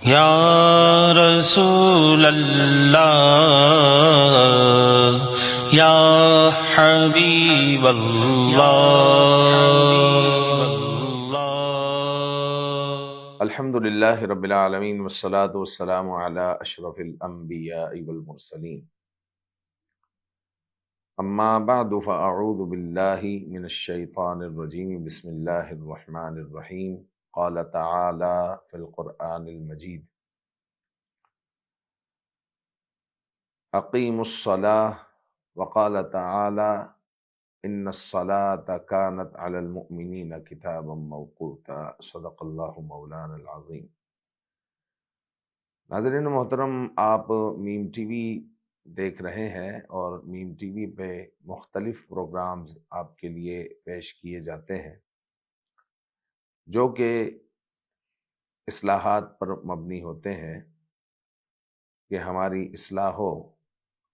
یا رسول اللہ، یا حبیب اللہ۔ الحمد للہ رب العالمین والصلاة والسلام علی اشرف الانبیاء والمرسلین، اما بعد فاعوذ باللہ من الشیطان الرجیم، بسم اللہ الرحمن الرحیم۔ قال تعالی فی القرآن المجید: اقیموا الصلاة، وقال تعالی ان الصلاة كانت علی المؤمنین کتابا موقوتا۔ صدق اللہ مولانا العظیم۔ ناظرین محترم، آپ میم ٹی وی دیکھ رہے ہیں اور میم ٹی وی پہ مختلف پروگرامز آپ کے لیے پیش کیے جاتے ہیں جو کہ اصلاحات پر مبنی ہوتے ہیں کہ ہماری اصلاح ہو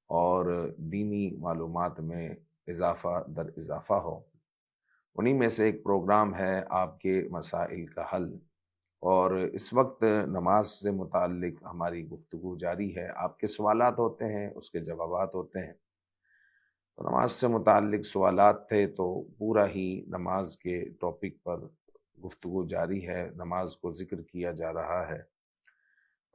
اور دینی معلومات میں اضافہ در اضافہ ہو۔ انہی میں سے ایک پروگرام ہے آپ کے مسائل کا حل، اور اس وقت نماز سے متعلق ہماری گفتگو جاری ہے۔ آپ کے سوالات ہوتے ہیں، اس کے جوابات ہوتے ہیں۔ تو نماز سے متعلق سوالات تھے تو پورا ہی نماز کے ٹاپک پر گفتگو جاری ہے، نماز کو ذکر کیا جا رہا ہے۔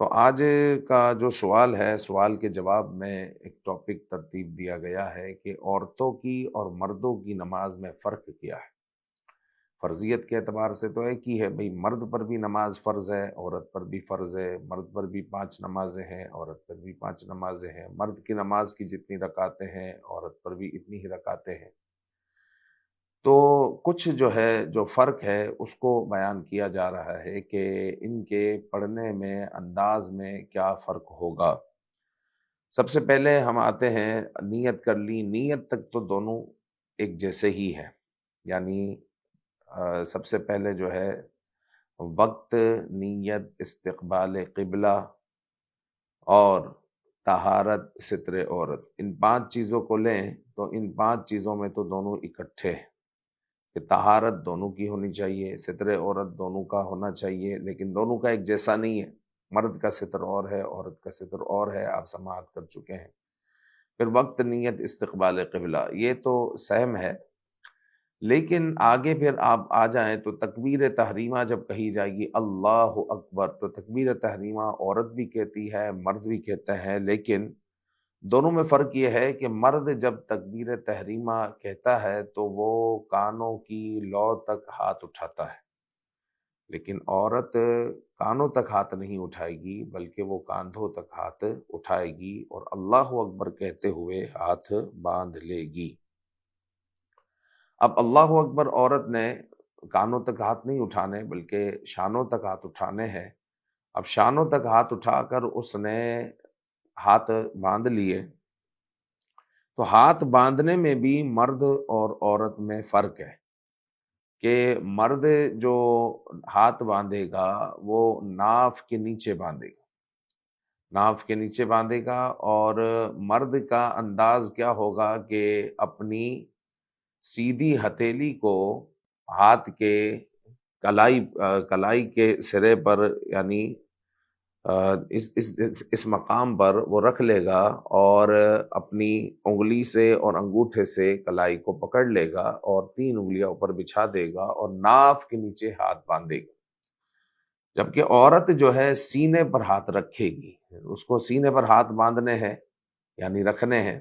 تو آج کا جو سوال ہے، سوال کے جواب میں ایک ٹاپک ترتیب دیا گیا ہے کہ عورتوں کی اور مردوں کی نماز میں فرق کیا ہے۔ فرضیت کے اعتبار سے تو ایک ہی ہے، بھئی مرد پر بھی نماز فرض ہے، عورت پر بھی فرض ہے۔ مرد پر بھی 5 نمازیں ہیں، عورت پر بھی 5 نمازیں ہیں۔ مرد کی نماز کی جتنی رکعتیں ہیں، عورت پر بھی اتنی ہی رکعتیں ہیں۔ تو کچھ جو ہے، جو فرق ہے اس کو بیان کیا جا رہا ہے کہ ان کے پڑھنے میں، انداز میں کیا فرق ہوگا۔ سب سے پہلے ہم آتے ہیں، نیت کر لی، نیت تک تو دونوں ایک جیسے ہی ہیں، یعنی سب سے پہلے جو ہے وقت، نیت، استقبال قبلہ اور طہارت، ستر عورت، ان 5 چیزوں کو لیں تو ان 5 چیزوں میں تو دونوں اکٹھے ہیں کہ طہارت دونوں کی ہونی چاہیے، ستر عورت دونوں کا ہونا چاہیے، لیکن دونوں کا ایک جیسا نہیں ہے۔ مرد کا ستر اور ہے، عورت کا ستر اور ہے، آپ سماعت کر چکے ہیں۔ پھر وقت، نیت، استقبال قبلہ، یہ تو سہم ہے، لیکن آگے پھر آپ آ جائیں تو تکبیر تحریمہ جب کہی جائے گی اللہ اکبر، تو تکبیر تحریمہ عورت بھی کہتی ہے، مرد بھی کہتے ہیں، لیکن دونوں میں فرق یہ ہے کہ مرد جب تکبیر تحریمہ کہتا ہے تو وہ کانوں کی لو تک ہاتھ اٹھاتا ہے، لیکن عورت کانوں تک ہاتھ نہیں اٹھائے گی بلکہ وہ کاندھوں تک ہاتھ اٹھائے گی اور اللہ اکبر کہتے ہوئے ہاتھ باندھ لے گی۔ اب اللہ اکبر عورت نے کانوں تک ہاتھ نہیں اٹھانے بلکہ شانوں تک ہاتھ اٹھانے ہیں۔ اب شانوں تک ہاتھ اٹھا کر اس نے ہاتھ باندھ لیے، تو ہاتھ باندھنے میں بھی مرد اور عورت میں فرق ہے کہ مرد جو ہاتھ باندھے گا وہ ناف کے نیچے باندھے گا، ناف کے نیچے باندھے گا، اور مرد کا انداز کیا ہوگا کہ اپنی سیدھی ہتھیلی کو ہاتھ کے کلائی کے سرے پر، یعنی اس مقام پر وہ رکھ لے گا اور اپنی انگلی سے اور انگوٹھے سے کلائی کو پکڑ لے گا اور 3 انگلیاں اوپر بچھا دے گا اور ناف کے نیچے ہاتھ باندھے گا، جبکہ عورت جو ہے سینے پر ہاتھ رکھے گی۔ اس کو سینے پر ہاتھ باندھنے ہیں، یعنی رکھنے ہیں،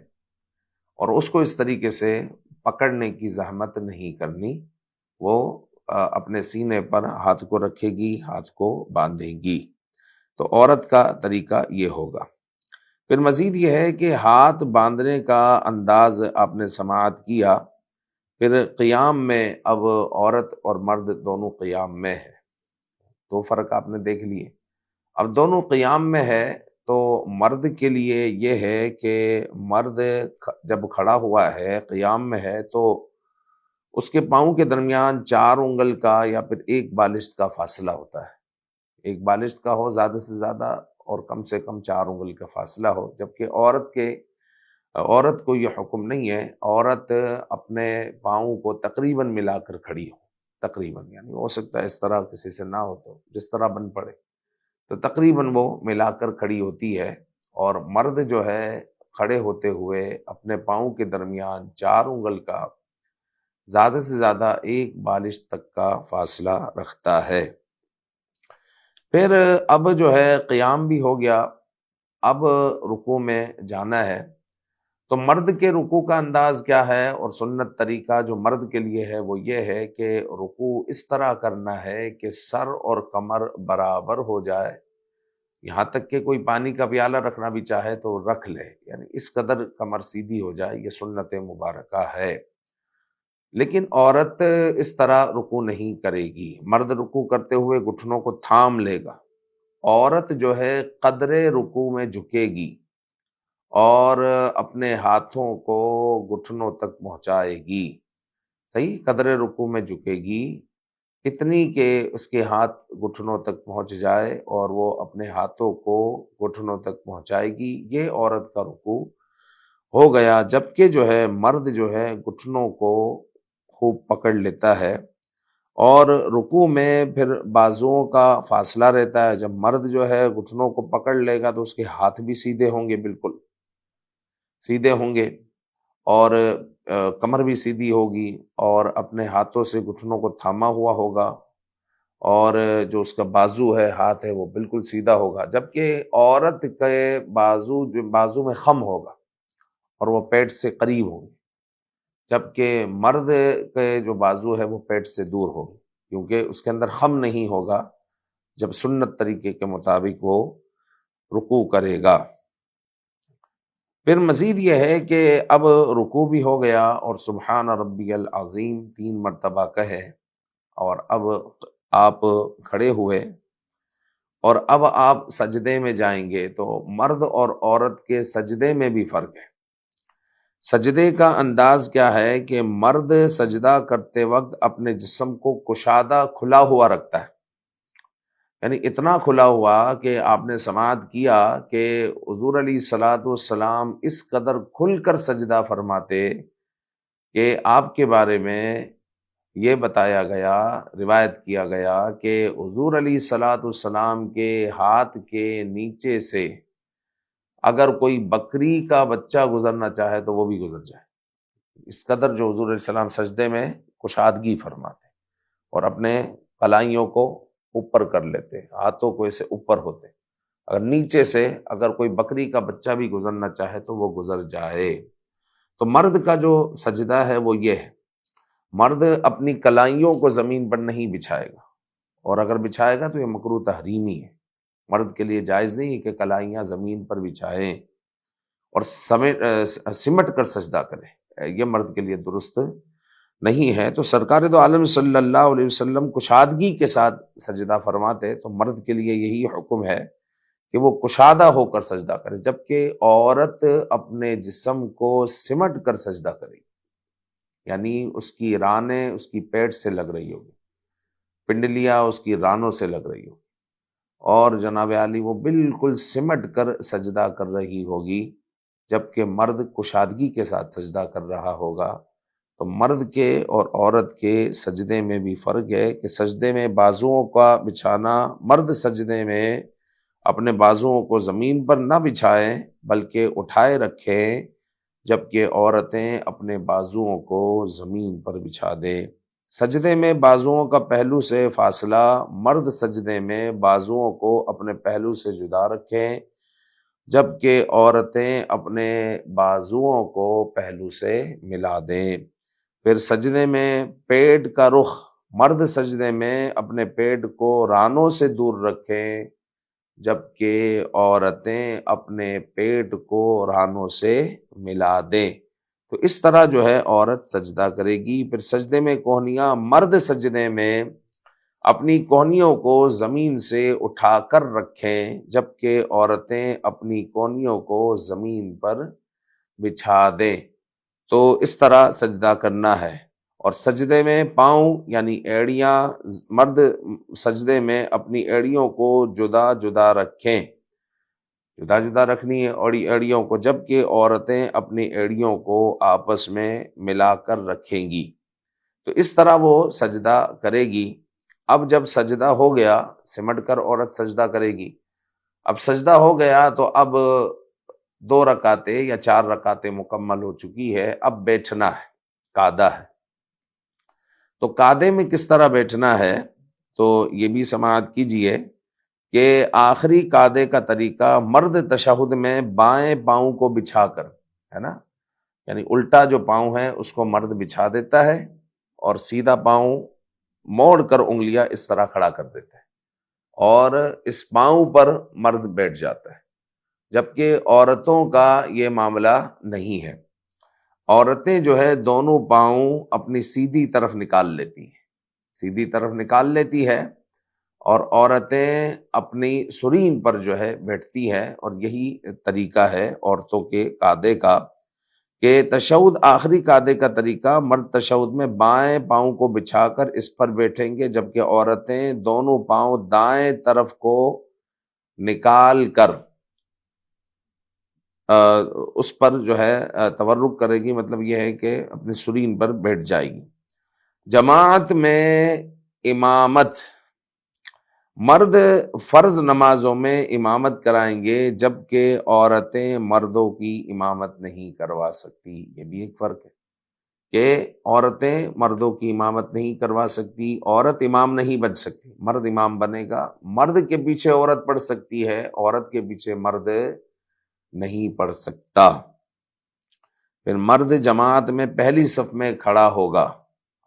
اور اس کو اس طریقے سے پکڑنے کی زحمت نہیں کرنی، وہ اپنے سینے پر ہاتھ کو رکھے گی، ہاتھ کو باندھے گی۔ تو عورت کا طریقہ یہ ہوگا۔ پھر مزید یہ ہے کہ ہاتھ باندھنے کا انداز آپ نے سماعت کیا، پھر قیام میں اب عورت اور مرد دونوں قیام میں ہے، تو فرق آپ نے دیکھ لیے۔ اب دونوں قیام میں ہے تو مرد کے لیے یہ ہے کہ مرد جب کھڑا ہوا ہے، قیام میں ہے، تو اس کے پاؤں کے درمیان 4 انگل کا یا پھر 1 بالشت کا فاصلہ ہوتا ہے۔ 1 بالشت کا ہو زیادہ سے زیادہ، اور کم سے کم 4 انگل کا فاصلہ ہو، جبکہ عورت کو یہ حکم نہیں ہے۔ عورت اپنے پاؤں کو تقریباً ملا کر کھڑی ہو، تقریباً، یعنی ہو سکتا ہے اس طرح کسی سے نہ ہو تو جس طرح بن پڑے، تو تقریباً وہ ملا کر کھڑی ہوتی ہے، اور مرد جو ہے کھڑے ہوتے ہوئے اپنے پاؤں کے درمیان 4 انگل کا زیادہ سے زیادہ 1 بالش تک کا فاصلہ رکھتا ہے۔ پھر اب جو ہے قیام بھی ہو گیا، اب رکوع میں جانا ہے۔ تو مرد کے رکوع کا انداز کیا ہے اور سنت طریقہ جو مرد کے لیے ہے وہ یہ ہے کہ رکوع اس طرح کرنا ہے کہ سر اور کمر برابر ہو جائے، یہاں تک کہ کوئی پانی کا پیالہ رکھنا بھی چاہے تو رکھ لے، یعنی اس قدر کمر سیدھی ہو جائے، یہ سنت مبارکہ ہے۔ لیکن عورت اس طرح رکوع نہیں کرے گی، مرد رکوع کرتے ہوئے گھٹنوں کو تھام لے گا، عورت جو ہے قدر رکوع میں جھکے گی اور اپنے ہاتھوں کو گھٹنوں تک پہنچائے گی، صحیح، قدر رکوع میں جھکے گی اتنی کہ اس کے ہاتھ گھٹنوں تک پہنچ جائے اور وہ اپنے ہاتھوں کو گھٹنوں تک پہنچائے گی، یہ عورت کا رکوع ہو گیا۔ جبکہ جو ہے مرد جو ہے گھٹنوں کو خوب پکڑ لیتا ہے، اور رکوع میں پھر بازوؤں کا فاصلہ رہتا ہے۔ جب مرد جو ہے گھٹنوں کو پکڑ لے گا تو اس کے ہاتھ بھی سیدھے ہوں گے، بالکل سیدھے ہوں گے، اور کمر بھی سیدھی ہوگی، اور اپنے ہاتھوں سے گھٹنوں کو تھاما ہوا ہوگا، اور جو اس کا بازو ہے، ہاتھ ہے، وہ بالکل سیدھا ہوگا۔ جبکہ عورت کے بازو میں خم ہوگا اور وہ پیٹ سے قریب ہوگی، جبکہ مرد کے جو بازو ہے وہ پیٹ سے دور ہوگی، کیونکہ اس کے اندر خم نہیں ہوگا جب سنت طریقے کے مطابق وہ رکوع کرے گا۔ پھر مزید یہ ہے کہ اب رکوع بھی ہو گیا اور سبحان ربی العظیم 3 مرتبہ کہے، اور اب آپ کھڑے ہوئے اور اب آپ سجدے میں جائیں گے۔ تو مرد اور عورت کے سجدے میں بھی فرق ہے۔ سجدے کا انداز کیا ہے کہ مرد سجدہ کرتے وقت اپنے جسم کو کشادہ کھلا ہوا رکھتا ہے، یعنی اتنا کھلا ہوا کہ آپ نے سماعت کیا کہ حضور علیہ الصلوۃ والسلام اس قدر کھل کر سجدہ فرماتے کہ آپ کے بارے میں یہ بتایا گیا، روایت کیا گیا کہ حضور علیہ الصلوۃ والسلام کے ہاتھ کے نیچے سے اگر کوئی بکری کا بچہ گزرنا چاہے تو وہ بھی گزر جائے، اس قدر جو حضور علیہ السلام سجدے میں کشادگی فرماتے، اور اپنے کلائیوں کو اوپر کر لیتے، ہاتھوں کو ایسے اوپر ہوتے، اگر نیچے سے اگر کوئی بکری کا بچہ بھی گزرنا چاہے تو وہ گزر جائے۔ تو مرد کا جو سجدہ ہے وہ یہ ہے، مرد اپنی کلائیوں کو زمین پر نہیں بچھائے گا، اور اگر بچھائے گا تو یہ مکروہ تحریمی ہے، مرد کے لیے جائز نہیں کہ کلائیاں زمین پر بچھائیں اور سمٹ کر سجدہ کرے، یہ مرد کے لیے درست نہیں ہے۔ تو سرکار دو عالم صلی اللہ علیہ وسلم کشادگی کے ساتھ سجدہ فرماتے، تو مرد کے لیے یہی حکم ہے کہ وہ کشادہ ہو کر سجدہ کرے، جبکہ عورت اپنے جسم کو سمٹ کر سجدہ کرے، یعنی اس کی رانیں اس کی پیٹ سے لگ رہی ہوگی، پنڈلیاں اس کی رانوں سے لگ رہی ہوگی، اور جناب عالی وہ بالکل سمٹ کر سجدہ کر رہی ہوگی، جبکہ مرد کشادگی کے ساتھ سجدہ کر رہا ہوگا۔ تو مرد کے اور عورت کے سجدے میں بھی فرق ہے کہ سجدے میں بازوؤں کا بچھانا، مرد سجدے میں اپنے بازوؤں کو زمین پر نہ بچھائیں بلکہ اٹھائے رکھیں، جبکہ عورتیں اپنے بازوؤں کو زمین پر بچھا دیں۔ سجدے میں بازوؤں کا پہلو سے فاصلہ، مرد سجدے میں بازوؤں کو اپنے پہلو سے جدا رکھیں، جبکہ عورتیں اپنے بازوؤں کو پہلو سے ملا دیں۔ پھر سجدے میں پیٹ کا رخ، مرد سجدے میں اپنے پیٹ کو رانوں سے دور رکھیں، جبکہ عورتیں اپنے پیٹ کو رانوں سے ملا دیں۔ تو اس طرح جو ہے عورت سجدہ کرے گی۔ پھر سجدے میں کوہنیاں، مرد سجدے میں اپنی کوہنیوں کو زمین سے اٹھا کر رکھیں، جبکہ عورتیں اپنی کوہنیوں کو زمین پر بچھا دیں۔ تو اس طرح سجدہ کرنا ہے۔ اور سجدے میں پاؤں یعنی ایڑیاں، مرد سجدے میں اپنی ایڑیوں کو جدا جدا رکھیں، جدا جدا رکھنی ہے اور ایڑیوں کو، جبکہ عورتیں اپنی ایڑیوں کو آپس میں ملا کر رکھیں گی۔ تو اس طرح وہ سجدہ کرے گی۔ اب جب سجدہ ہو گیا، سمٹ کر عورت سجدہ کرے گی، اب سجدہ ہو گیا تو اب 2 رکعتیں یا 4 رکعتیں مکمل ہو چکی ہے، اب بیٹھنا ہے، قعدہ ہے۔ تو قعدے میں کس طرح بیٹھنا ہے تو یہ بھی سماعت کیجئے کہ آخری قعدے کا طریقہ مرد تشہد میں بائیں پاؤں کو بچھا کر، ہے نا، یعنی الٹا جو پاؤں ہے اس کو مرد بچھا دیتا ہے اور سیدھا پاؤں موڑ کر انگلیاں اس طرح کھڑا کر دیتا ہے اور اس پاؤں پر مرد بیٹھ جاتا ہے، جبکہ عورتوں کا یہ معاملہ نہیں ہے۔ عورتیں جو ہے دونوں پاؤں اپنی سیدھی طرف نکال لیتی ہیں، سیدھی طرف نکال لیتی ہے، اور عورتیں اپنی سرین پر جو ہے بیٹھتی ہے، اور یہی طریقہ ہے عورتوں کے قعدے کا کہ تشہد آخری قعدے کا طریقہ مرد تشہد میں بائیں پاؤں کو بچھا کر اس پر بیٹھیں گے، جبکہ عورتیں دونوں پاؤں دائیں طرف کو نکال کر اس پر جو ہے تورک کرے گی، مطلب یہ ہے کہ اپنی سرین پر بیٹھ جائے گی۔ جماعت میں امامت، مرد فرض نمازوں میں امامت کرائیں گے جبکہ عورتیں مردوں کی امامت نہیں کروا سکتی۔ یہ بھی ایک فرق ہے کہ عورتیں مردوں کی امامت نہیں کروا سکتی، عورت امام نہیں بن سکتی، مرد امام بنے گا۔ مرد کے پیچھے عورت پڑھ سکتی ہے، عورت کے پیچھے مرد نہیں پڑھ سکتا۔ پھر مرد جماعت میں پہلی صف میں کھڑا ہوگا،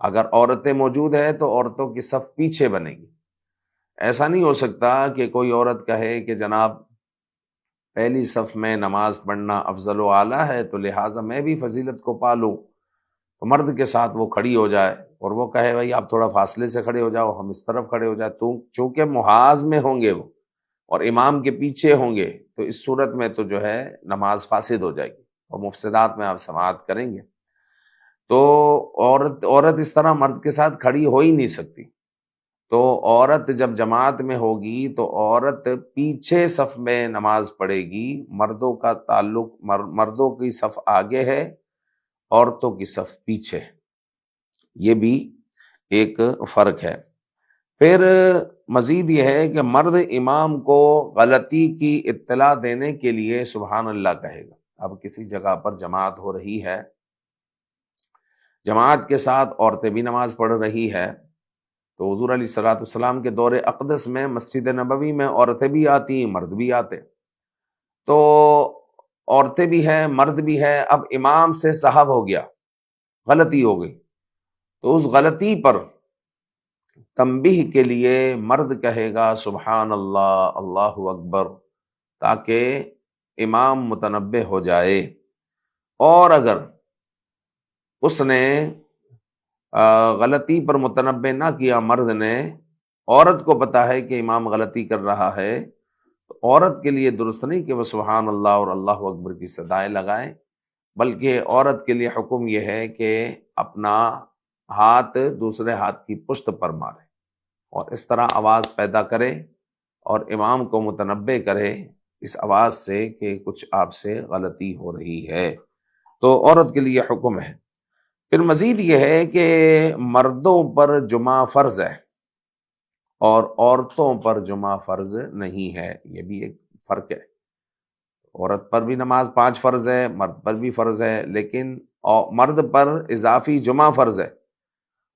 اگر عورتیں موجود ہیں تو عورتوں کی صف پیچھے بنے گی۔ ایسا نہیں ہو سکتا کہ کوئی عورت کہے کہ جناب پہلی صف میں نماز پڑھنا افضل و اعلیٰ ہے تو لہٰذا میں بھی فضیلت کو پالوں، تو مرد کے ساتھ وہ کھڑی ہو جائے اور وہ کہے بھائی آپ تھوڑا فاصلے سے کھڑے ہو جاؤ، ہم اس طرف کھڑے ہو جائے، تو چونکہ محاذ میں ہوں گے وہ اور امام کے پیچھے ہوں گے تو اس صورت میں تو جو ہے نماز فاسد ہو جائے گی اور مفسدات میں آپ سماعت کریں گے۔ تو عورت اس طرح مرد کے ساتھ کھڑی ہو ہی نہیں سکتی۔ تو عورت جب جماعت میں ہوگی تو عورت پیچھے صف میں نماز پڑھے گی، مردوں کا تعلق مردوں کی صف آگے ہے، عورتوں کی صف پیچھے، یہ بھی ایک فرق ہے۔ پھر مزید یہ ہے کہ مرد امام کو غلطی کی اطلاع دینے کے لیے سبحان اللہ کہے گا۔ اب کسی جگہ پر جماعت ہو رہی ہے، جماعت کے ساتھ عورتیں بھی نماز پڑھ رہی ہے، تو حضور علیہ الصلوۃ والسلام کے دور اقدس میں مسجد نبوی میں عورتیں بھی آتی ہیں، مرد بھی آتے، تو عورتیں بھی ہیں مرد بھی ہیں۔ اب امام سے سہو ہو گیا، غلطی ہو گئی، تو اس غلطی پر تنبیہ کے لیے مرد کہے گا سبحان اللہ، اللہ اکبر، تاکہ امام متنبہ ہو جائے۔ اور اگر اس نے غلطی پر متنبہ نہ کیا، مرد نے، عورت کو پتا ہے کہ امام غلطی کر رہا ہے، تو عورت کے لیے درست نہیں کہ وہ سبحان اللہ اور اللہ اکبر کی صدائیں لگائیں، بلکہ عورت کے لیے حکم یہ ہے کہ اپنا ہاتھ دوسرے ہاتھ کی پشت پر مارے اور اس طرح آواز پیدا کرے اور امام کو متنبہ کرے اس آواز سے کہ کچھ آپ سے غلطی ہو رہی ہے، تو عورت کے لیے حکم ہے۔ پھر مزید یہ ہے کہ مردوں پر جمعہ فرض ہے اور عورتوں پر جمعہ فرض نہیں ہے، یہ بھی ایک فرق ہے۔ عورت پر بھی نماز 5 فرض ہے، مرد پر بھی فرض ہے، لیکن مرد پر اضافی جمعہ فرض ہے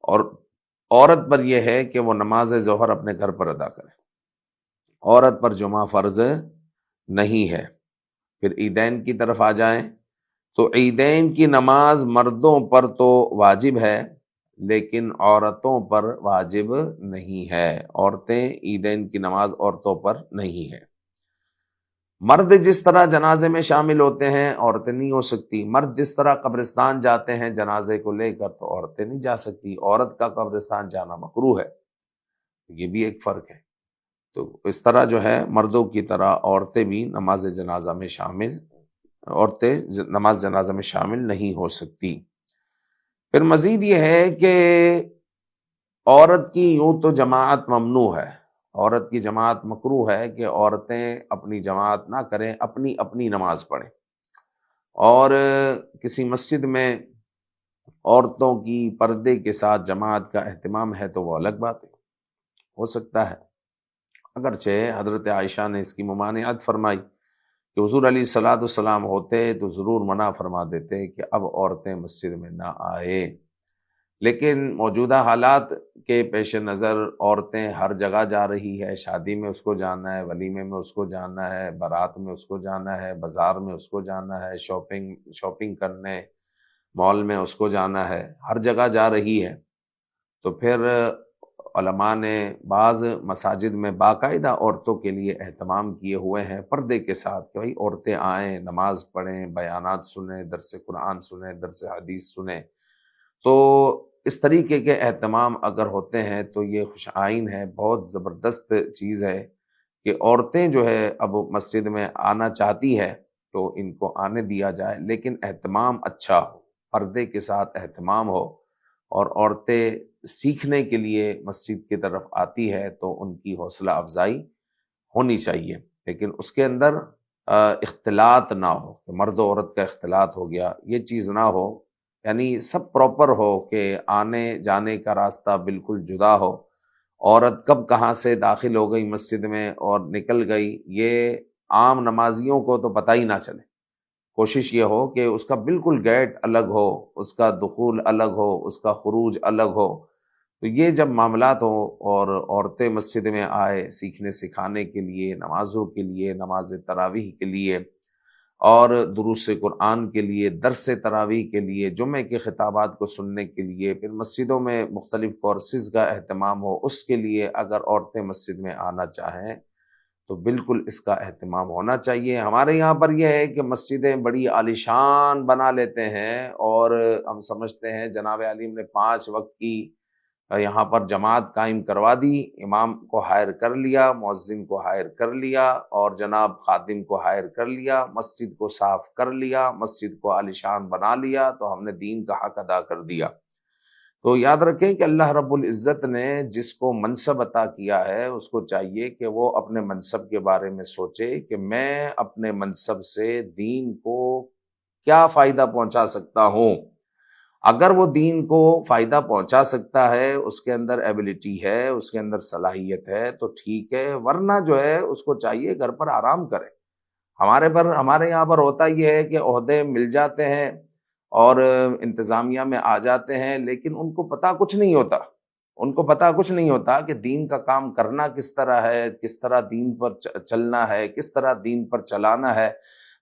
اور عورت پر یہ ہے کہ وہ نماز ظہر اپنے گھر پر ادا کرے، عورت پر جمعہ فرض نہیں ہے۔ پھر عیدین کی طرف آ جائیں تو عیدین کی نماز مردوں پر تو واجب ہے لیکن عورتوں پر واجب نہیں ہے، عورتیں عیدین کی نماز عورتوں پر نہیں ہے۔ مرد جس طرح جنازے میں شامل ہوتے ہیں عورتیں نہیں ہو سکتی، مرد جس طرح قبرستان جاتے ہیں جنازے کو لے کر تو عورتیں نہیں جا سکتی، عورت کا قبرستان جانا مکروہ ہے، یہ بھی ایک فرق ہے۔ تو اس طرح جو ہے مردوں کی طرح عورتیں بھی نماز جنازہ میں شامل نہیں ہو سکتی۔ پھر مزید یہ ہے کہ عورت کی یوں تو جماعت ممنوع ہے، عورت کی جماعت مکروہ ہے کہ عورتیں اپنی جماعت نہ کریں، اپنی اپنی نماز پڑھیں، اور کسی مسجد میں عورتوں کی پردے کے ساتھ جماعت کا اہتمام ہے تو وہ الگ بات ہے، ہو سکتا ہے اگرچہ حضرت عائشہ نے اس کی ممانعت فرمائی کہ حضور علیہ الصلوۃ والسلام ہوتے تو ضرور منع فرما دیتے کہ اب عورتیں مسجد میں نہ آئے، لیکن موجودہ حالات کے پیش نظر عورتیں ہر جگہ جا رہی ہے، شادی میں اس کو جانا ہے، ولیمے میں اس کو جانا ہے، بارات میں اس کو جانا ہے، بازار میں اس کو جانا ہے، شاپنگ کرنے مال میں اس کو جانا ہے، ہر جگہ جا رہی ہے۔ تو پھر علماء نے بعض مساجد میں باقاعدہ عورتوں کے لیے اہتمام کیے ہوئے ہیں پردے کے ساتھ کہ بھائی عورتیں آئیں، نماز پڑھیں، بیانات سنیں، درس قرآن سنیں، درس حدیث سنیں۔ تو اس طریقے کے اہتمام اگر ہوتے ہیں تو یہ خوش آئین ہے، بہت زبردست چیز ہے کہ عورتیں جو ہے اب مسجد میں آنا چاہتی ہے تو ان کو آنے دیا جائے، لیکن اہتمام اچھا ہو، پردے کے ساتھ اہتمام ہو، اور عورتیں سیکھنے کے لیے مسجد کی طرف آتی ہے تو ان کی حوصلہ افزائی ہونی چاہیے، لیکن اس کے اندر اختلاط نہ ہو کہ مرد و عورت کا اختلاط ہو گیا، یہ چیز نہ ہو، یعنی سب پراپر ہو کہ آنے جانے کا راستہ بالکل جدا ہو، عورت کب کہاں سے داخل ہو گئی مسجد میں اور نکل گئی یہ عام نمازیوں کو تو پتہ ہی نہ چلے۔ کوشش یہ ہو کہ اس کا بالکل گیٹ الگ ہو، اس کا دخول الگ ہو، اس کا خروج الگ ہو۔ تو یہ جب معاملات ہوں اور عورتیں مسجد میں آئے سیکھنے سکھانے کے لیے، نمازوں کے لیے، نماز تراویح کے لیے اور دروس قرآن کے لیے، درس تراویح کے لیے، جمعے کے خطابات کو سننے کے لیے، پھر مسجدوں میں مختلف کورسز کا اہتمام ہو، اس کے لیے اگر عورتیں مسجد میں آنا چاہیں تو بالکل اس کا اہتمام ہونا چاہیے۔ ہمارے یہاں پر یہ ہے کہ مسجدیں بڑی عالیشان بنا لیتے ہیں اور ہم سمجھتے ہیں جناب عالم نے 5 وقت کی یہاں پر جماعت قائم کروا دی، امام کو ہائر کر لیا، مؤذن کو ہائر کر لیا اور جناب خادم کو ہائر کر لیا، مسجد کو صاف کر لیا، مسجد کو عالیشان بنا لیا، تو ہم نے دین کا حق ادا کر دیا۔ تو یاد رکھیں کہ اللہ رب العزت نے جس کو منصب عطا کیا ہے اس کو چاہیے کہ وہ اپنے منصب کے بارے میں سوچے کہ میں اپنے منصب سے دین کو کیا فائدہ پہنچا سکتا ہوں۔ اگر وہ دین کو فائدہ پہنچا سکتا ہے، اس کے اندر ایبلٹی ہے، اس کے اندر صلاحیت ہے تو ٹھیک ہے، ورنہ جو ہے اس کو چاہیے گھر پر آرام کرے۔ ہمارے یہاں پر ہوتا یہ ہے کہ عہدے مل جاتے ہیں اور انتظامیہ میں آ جاتے ہیں، لیکن ان کو پتہ کچھ نہیں ہوتا، کہ دین کا کام کرنا کس طرح ہے، کس طرح دین پر چلنا ہے، کس طرح دین پر چلانا ہے،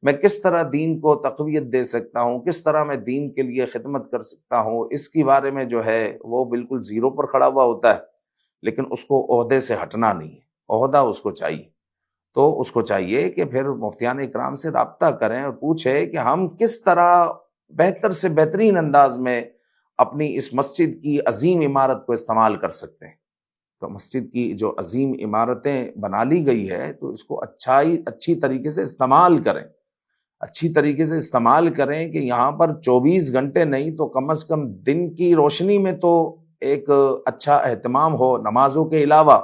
میں کس طرح دین کو تقویت دے سکتا ہوں، کس طرح میں دین کے لیے خدمت کر سکتا ہوں، اس کے بارے میں جو ہے وہ بالکل زیرو پر کھڑا ہوا ہوتا ہے، لیکن اس کو عہدے سے ہٹنا نہیں ہے، عہدہ اس کو چاہیے۔ تو اس کو چاہیے کہ پھر مفتیان اکرام سے رابطہ کریں اور پوچھے کہ ہم کس طرح بہتر سے بہترین انداز میں اپنی اس مسجد کی عظیم عمارت کو استعمال کر سکتے ہیں۔ تو مسجد کی جو عظیم عمارتیں بنا لی گئی ہے تو اس کو اچھی طریقے سے استعمال کریں، اچھی طریقے سے استعمال کریں کہ یہاں پر 24 گھنٹے نہیں تو کم از کم دن کی روشنی میں تو ایک اچھا اہتمام ہو نمازوں کے علاوہ،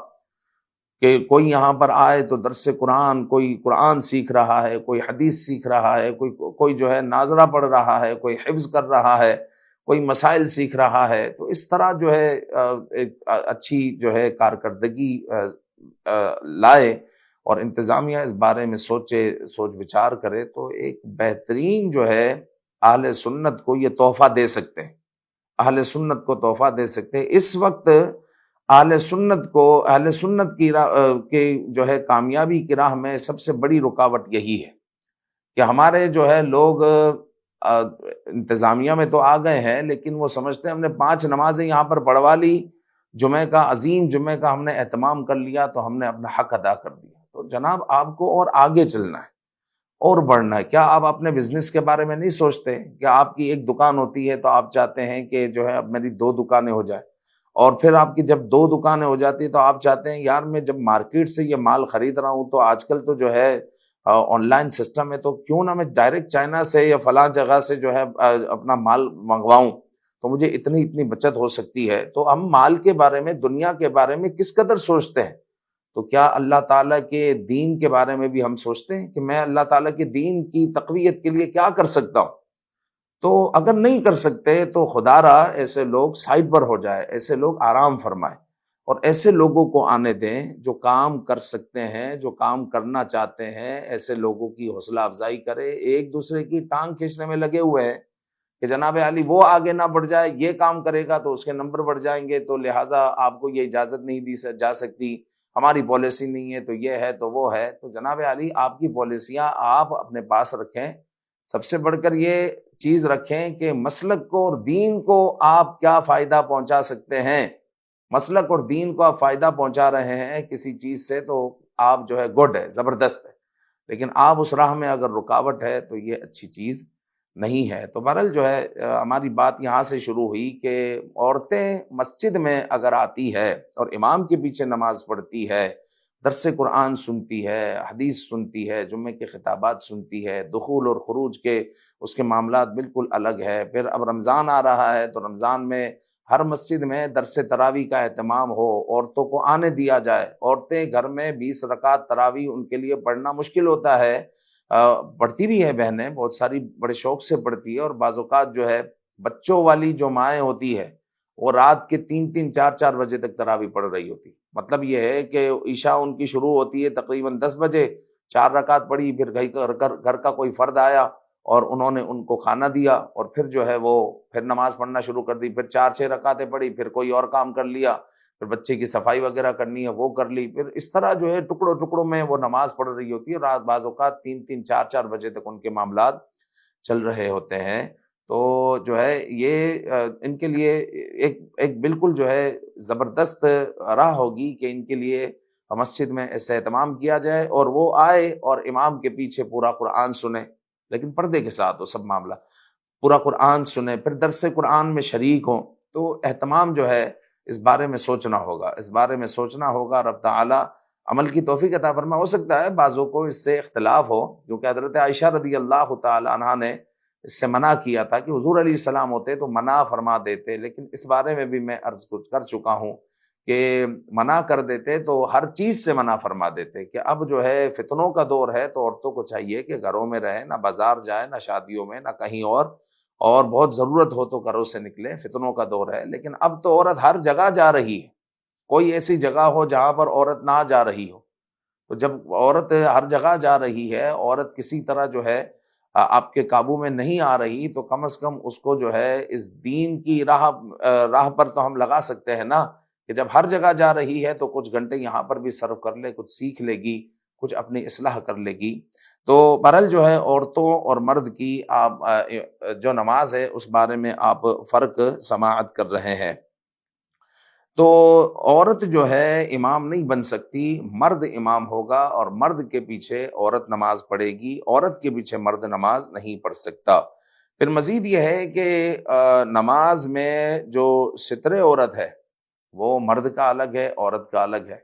کہ کوئی یہاں پر آئے تو درس قرآن، کوئی قرآن سیکھ رہا ہے، کوئی حدیث سیکھ رہا ہے، کوئی جو ہے ناظرہ پڑھ رہا ہے، کوئی حفظ کر رہا ہے، کوئی مسائل سیکھ رہا ہے، تو اس طرح جو ہے ایک اچھی جو ہے کارکردگی لائے اور انتظامیہ اس بارے میں سوچ بچار کرے تو ایک بہترین جو ہے اہل سنت کو یہ تحفہ دے سکتے ہیں، اہل سنت کو تحفہ دے سکتے ہیں۔ اس وقت اہل سنت کی جو ہے کامیابی کی راہ میں سب سے بڑی رکاوٹ یہی ہے کہ ہمارے جو ہے لوگ انتظامیہ میں تو آ گئے ہیں لیکن وہ سمجھتے ہیں ہم نے 5 نمازیں یہاں پر پڑھوا لی، جمعہ کا عظیم جمعہ کا ہم نے اہتمام کر لیا تو ہم نے اپنا حق ادا کر دیا۔ تو جناب آپ کو اور آگے چلنا ہے اور بڑھنا ہے۔ کیا آپ اپنے بزنس کے بارے میں نہیں سوچتے کہ آپ کی ایک دکان ہوتی ہے تو آپ چاہتے ہیں کہ جو ہے اب میری 2 دکانیں ہو جائیں، اور پھر آپ کی جب 2 دکانیں ہو جاتی تو آپ چاہتے ہیں یار میں جب مارکیٹ سے یہ مال خرید رہا ہوں تو آج کل تو جو ہے آن لائن سسٹم ہے، تو کیوں نہ میں ڈائریکٹ چائنا سے یا فلاں جگہ سے جو ہے اپنا مال منگواؤں تو مجھے اتنی بچت ہو سکتی ہے۔ تو ہم مال کے بارے میں، دنیا کے بارے میں کس قدر سوچتے ہیں، تو کیا اللہ تعالیٰ کے دین کے بارے میں بھی ہم سوچتے ہیں کہ میں اللہ تعالیٰ کے دین کی تقویت کے لیے کیا کر سکتا ہوں؟ تو اگر نہیں کر سکتے تو خدا را ایسے لوگ سائڈ پر ہو جائے، ایسے لوگ آرام فرمائے، اور ایسے لوگوں کو آنے دیں جو کام کر سکتے ہیں، جو کام کرنا چاہتے ہیں، ایسے لوگوں کی حوصلہ افزائی کرے۔ ایک دوسرے کی ٹانگ کھینچنے میں لگے ہوئے ہیں کہ جناب علی وہ آگے نہ بڑھ جائے، یہ کام کرے گا تو اس کے نمبر بڑھ جائیں گے، تو لہٰذا آپ کو یہ اجازت نہیں دی جا سکتی، ہماری پالیسی نہیں ہے تو یہ ہے تو وہ ہے۔ تو جناب علی آپ کی پالیسیاں آپ اپنے پاس رکھیں، سب سے بڑھ کر یہ چیز رکھیں کہ مسلک کو اور دین کو آپ کیا فائدہ پہنچا سکتے ہیں۔ مسلک اور دین کو آپ فائدہ پہنچا رہے ہیں کسی چیز سے تو آپ جو ہے گڈ ہے، زبردست ہے، لیکن آپ اس راہ میں اگر رکاوٹ ہے تو یہ اچھی چیز نہیں ہے۔ تو بہرحال جو ہے ہماری بات یہاں سے شروع ہوئی کہ عورتیں مسجد میں اگر آتی ہے اور امام کے پیچھے نماز پڑھتی ہے، درس قرآن سنتی ہے، حدیث سنتی ہے، جمعے کے خطابات سنتی ہے، دخول اور خروج کے اس کے معاملات بالکل الگ ہے۔ پھر اب رمضان آ رہا ہے تو رمضان میں ہر مسجد میں درس تراویح کا اہتمام ہو، عورتوں کو آنے دیا جائے۔ عورتیں گھر میں 20 رکعت تراویح ان کے لیے پڑھنا مشکل ہوتا ہے، پڑھتی بھی ہے بہنیں، بہت ساری بڑے شوق سے پڑھتی ہے، اور بعض اوقات جو ہے بچوں والی جو مائیں ہوتی ہے وہ رات کے 3 4 بجے تک تراویح پڑھ رہی ہوتی۔ مطلب یہ ہے کہ عشاء ان کی شروع ہوتی ہے تقریباً 10 بجے، 4 رکعت پڑھی، پھر گھر کا کوئی فرد آیا اور انہوں نے ان کو کھانا دیا، اور پھر جو ہے وہ پھر نماز پڑھنا شروع کر دی، پھر 4 6 رکعتیں پڑھی، پھر کوئی اور کام کر لیا، پھر بچے کی صفائی وغیرہ کرنی ہے وہ کر لی، پھر اس طرح جو ہے ٹکڑوں ٹکڑوں میں وہ نماز پڑھ رہی ہوتی ہے، رات بعض اوقات 3 4 بجے تک ان کے معاملات چل رہے ہوتے ہیں۔ تو جو ہے یہ ان کے لیے ایک بالکل جو ہے زبردست راہ ہوگی کہ ان کے لیے مسجد میں ایسا اہتمام کیا جائے اور وہ آئے اور امام کے پیچھے پورا قرآن سنیں، لیکن پردے کے ساتھ ہو سب معاملہ، پورا قرآن سنیں، پھر درس قرآن میں شریک ہوں۔ تو اہتمام جو ہے اس بارے میں سوچنا ہوگا، اس بارے میں سوچنا ہوگا، رب تعالی عمل کی توفیق عطا فرمائے۔ ہو سکتا ہے بعضوں کو اس سے اختلاف ہو، کیونکہ حضرت عائشہ رضی اللہ تعالی عنہا نے اس سے منع کیا تھا کہ حضور علیہ السلام ہوتے تو منع فرما دیتے، لیکن اس بارے میں بھی میں عرض کچھ کر چکا ہوں کہ منع کر دیتے تو ہر چیز سے منع فرما دیتے، کہ اب جو ہے فتنوں کا دور ہے تو عورتوں کو چاہیے کہ گھروں میں رہیں، نہ بازار جائیں، نہ شادیوں میں، نہ کہیں اور بہت ضرورت ہو تو گھروں سے نکلیں، فتنوں کا دور ہے۔ لیکن اب تو عورت ہر جگہ جا رہی ہے، کوئی ایسی جگہ ہو جہاں پر عورت نہ جا رہی ہو، تو جب عورت ہر جگہ جا رہی ہے، عورت کسی طرح جو ہے آپ کے قابو میں نہیں آ رہی، تو کم از کم اس کو جو ہے اس دین کی راہ پر تو ہم لگا سکتے ہیں نا، کہ جب ہر جگہ جا رہی ہے تو کچھ گھنٹے یہاں پر بھی صرف کر لے، کچھ سیکھ لے گی، کچھ اپنی اصلاح کر لے گی۔ تو بہرحال جو ہے عورتوں اور مرد کی آپ جو نماز ہے اس بارے میں آپ فرق سماعت کر رہے ہیں۔ تو عورت جو ہے امام نہیں بن سکتی، مرد امام ہوگا، اور مرد کے پیچھے عورت نماز پڑھے گی، عورت کے پیچھے مرد نماز نہیں پڑھ سکتا۔ پھر مزید یہ ہے کہ نماز میں جو ستر عورت ہے وہ مرد کا الگ ہے، عورت کا الگ ہے۔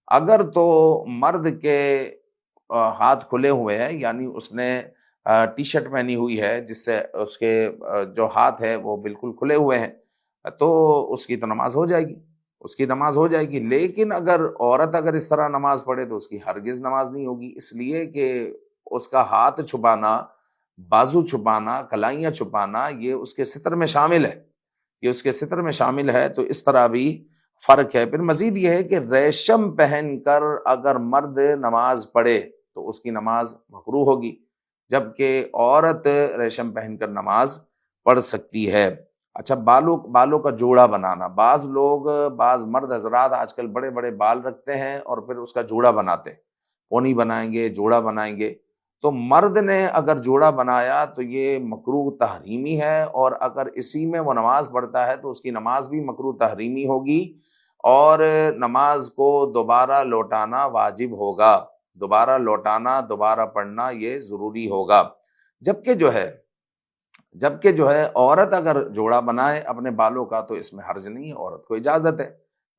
اگر تو مرد کے ہاتھ کھلے ہوئے ہیں، یعنی اس نے ٹی شرٹ پہنی ہوئی ہے جس سے اس کے جو ہاتھ ہے وہ بالکل کھلے ہوئے ہیں، تو اس کی تو نماز ہو جائے گی، اس کی نماز ہو جائے گی۔ لیکن اگر عورت اس طرح نماز پڑھے تو اس کی ہرگز نماز نہیں ہوگی، اس لیے کہ اس کا ہاتھ چھپانا، بازو چھپانا، کلائیاں چھپانا یہ اس کے ستر میں شامل ہے، یہ اس کے ستر میں شامل ہے۔ تو اس طرح بھی فرق ہے۔ پھر مزید یہ ہے کہ ریشم پہن کر اگر مرد نماز پڑھے تو اس کی نماز مکروہ ہوگی، جبکہ عورت ریشم پہن کر نماز پڑھ سکتی ہے۔ اچھا، بالوں کا جوڑا بنانا، بعض مرد حضرات آج کل بڑے بڑے بال رکھتے ہیں اور پھر اس کا جوڑا بناتے ہیں، پونی بنائیں گے، جوڑا بنائیں گے۔ تو مرد نے اگر جوڑا بنایا تو یہ مکروہ تحریمی ہے، اور اگر اسی میں وہ نماز پڑھتا ہے تو اس کی نماز بھی مکروہ تحریمی ہوگی، اور نماز کو دوبارہ لوٹانا واجب ہوگا، دوبارہ لوٹانا، دوبارہ پڑھنا یہ ضروری ہوگا۔ جبکہ جو ہے عورت اگر جوڑا بنائے اپنے بالوں کا تو اس میں حرج نہیں ہے، عورت کو اجازت ہے۔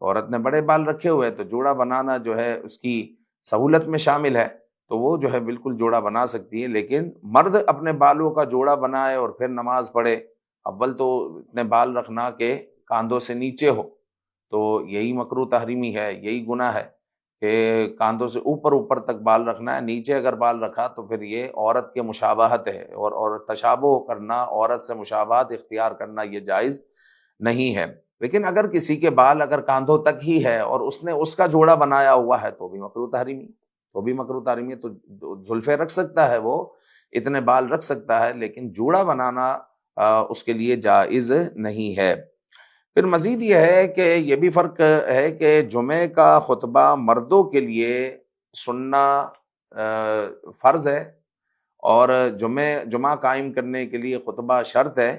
عورت نے بڑے بال رکھے ہوئے تو جوڑا بنانا جو ہے اس کی سہولت میں شامل ہے، تو وہ جو ہے بالکل جوڑا بنا سکتی ہے۔ لیکن مرد اپنے بالوں کا جوڑا بنائے اور پھر نماز پڑھے، اول تو اتنے بال رکھنا کہ کاندھوں سے نیچے ہو، تو یہی مکروہ تحریمی ہے، یہی گناہ ہے کہ کاندھوں سے اوپر تک بال رکھنا ہے، نیچے اگر بال رکھا تو پھر یہ عورت کے مشابہت ہے، اور تشابہ کرنا، عورت سے مشابہت اختیار کرنا یہ جائز نہیں ہے۔ لیکن اگر کسی کے بال اگر کاندھوں تک ہی ہے اور اس نے اس کا جوڑا بنایا ہوا ہے تو بھی مکروہ تحریمی، تو زلفے رکھ سکتا ہے، وہ اتنے بال رکھ سکتا ہے، لیکن جوڑا بنانا اس کے لیے جائز نہیں ہے۔ پھر مزید یہ ہے کہ یہ بھی فرق ہے کہ جمعے کا خطبہ مردوں کے لیے سننا فرض ہے، اور جمعہ قائم کرنے کے لیے خطبہ شرط ہے،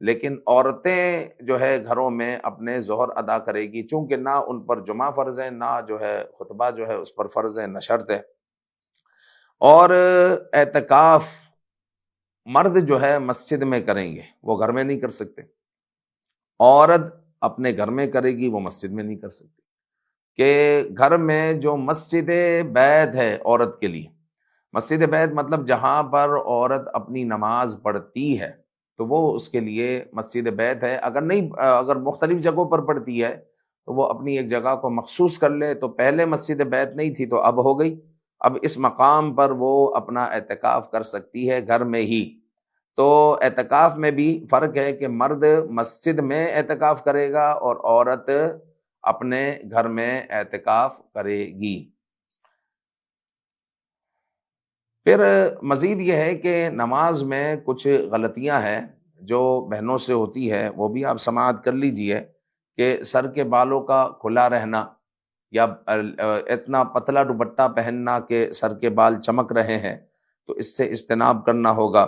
لیکن عورتیں جو ہے گھروں میں اپنے ظہر ادا کرے گی، چونکہ نہ ان پر جمعہ فرض ہے، نہ جو ہے خطبہ جو ہے اس پر فرض ہے، نہ شرط ہے۔ اور اعتکاف مرد جو ہے مسجد میں کریں گے، وہ گھر میں نہیں کر سکتے، عورت اپنے گھر میں کرے گی، وہ مسجد میں نہیں کر سکتی، کہ گھر میں جو مسجد بیت ہے عورت کے لیے، مسجد بیت مطلب جہاں پر عورت اپنی نماز پڑھتی ہے، تو وہ اس کے لیے مسجد بیت ہے۔ اگر مختلف جگہوں پر پڑھتی ہے تو وہ اپنی ایک جگہ کو مخصوص کر لے، تو پہلے مسجد بیت نہیں تھی تو اب ہو گئی، اب اس مقام پر وہ اپنا اعتکاف کر سکتی ہے گھر میں ہی۔ تو اعتکاف میں بھی فرق ہے کہ مرد مسجد میں اعتکاف کرے گا اور عورت اپنے گھر میں اعتکاف کرے گی۔ پھر مزید یہ ہے کہ نماز میں کچھ غلطیاں ہیں جو بہنوں سے ہوتی ہے، وہ بھی آپ سماعت کر لیجئے، کہ سر کے بالوں کا کھلا رہنا، یا اتنا پتلا دوپٹہ پہننا کہ سر کے بال چمک رہے ہیں، تو اس سے اجتناب کرنا ہوگا۔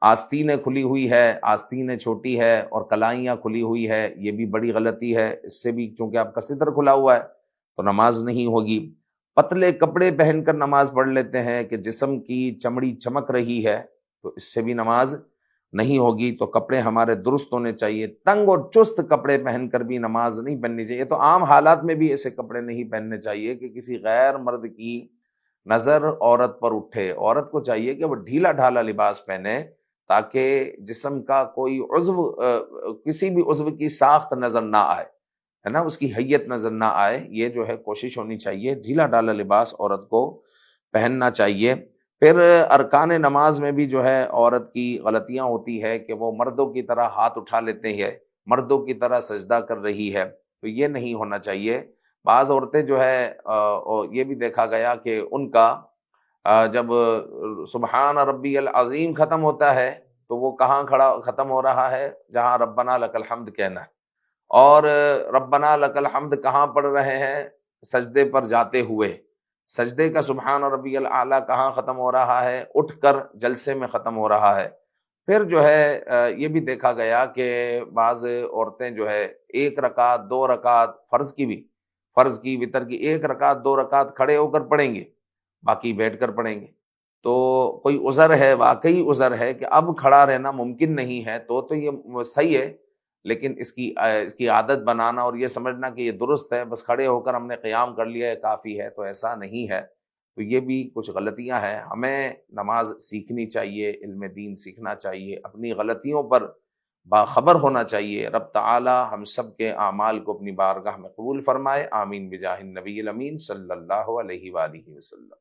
آستینیں کھلی ہوئی ہے، آستینیں چھوٹی ہے اور کلائیاں کھلی ہوئی ہے، یہ بھی بڑی غلطی ہے، اس سے بھی چونکہ آپ کا صدر کھلا ہوا ہے تو نماز نہیں ہوگی۔ پتلے کپڑے پہن کر نماز پڑھ لیتے ہیں کہ جسم کی چمڑی چمک رہی ہے، تو اس سے بھی نماز نہیں ہوگی۔ تو کپڑے ہمارے درست ہونے چاہیے، تنگ اور چست کپڑے پہن کر بھی نماز نہیں پڑھنی چاہیے۔ تو عام حالات میں بھی ایسے کپڑے نہیں پہننے چاہیے کہ کسی غیر مرد کی نظر عورت پر اٹھے۔ عورت کو چاہیے کہ وہ ڈھیلا ڈھالا لباس پہنے تاکہ جسم کا کوئی عضو کسی بھی عضو کی ساخت نظر نہ آئے، ہے نا، اس کی حیت نظر نہ آئے۔ یہ جو ہے کوشش ہونی چاہیے، ڈھیلا ڈھالا لباس عورت کو پہننا چاہیے۔ پھر ارکان نماز میں بھی جو ہے عورت کی غلطیاں ہوتی ہے کہ وہ مردوں کی طرح ہاتھ اٹھا لیتے ہیں، مردوں کی طرح سجدہ کر رہی ہے، تو یہ نہیں ہونا چاہیے۔ بعض عورتیں جو ہے یہ بھی دیکھا گیا کہ ان کا جب سبحان ربی العظیم ختم ہوتا ہے تو وہ کہاں کھڑا ختم ہو رہا ہے؟ جہاں ربنا لک الحمد کہنا ہے، اور ربنا لک الحمد کہاں پڑھ رہے ہیں؟ سجدے پر جاتے ہوئے۔ سجدے کا سبحان ربی الاعلیٰ کہاں ختم ہو رہا ہے؟ اٹھ کر جلسے میں ختم ہو رہا ہے۔ پھر جو ہے یہ بھی دیکھا گیا کہ بعض عورتیں جو ہے 1 رکعت 2 رکعت فرض کی وتر کی 1 رکعت 2 رکعت کھڑے ہو کر پڑھیں گے، باقی بیٹھ کر پڑھیں گے۔ تو کوئی عذر ہے، واقعی عذر ہے کہ اب کھڑا رہنا ممکن نہیں ہے، تو یہ صحیح ہے، لیکن اس کی عادت بنانا اور یہ سمجھنا کہ یہ درست ہے، بس کھڑے ہو کر ہم نے قیام کر لیا ہے کافی ہے، تو ایسا نہیں ہے۔ تو یہ بھی کچھ غلطیاں ہیں۔ ہمیں نماز سیکھنی چاہیے، علم دین سیکھنا چاہیے، اپنی غلطیوں پر باخبر ہونا چاہیے۔ رب تعالی ہم سب کے اعمال کو اپنی بارگاہ میں قبول فرمائے، آمین بجاہ النبی الامین صلی اللہ علیہ وآلہ وسلم۔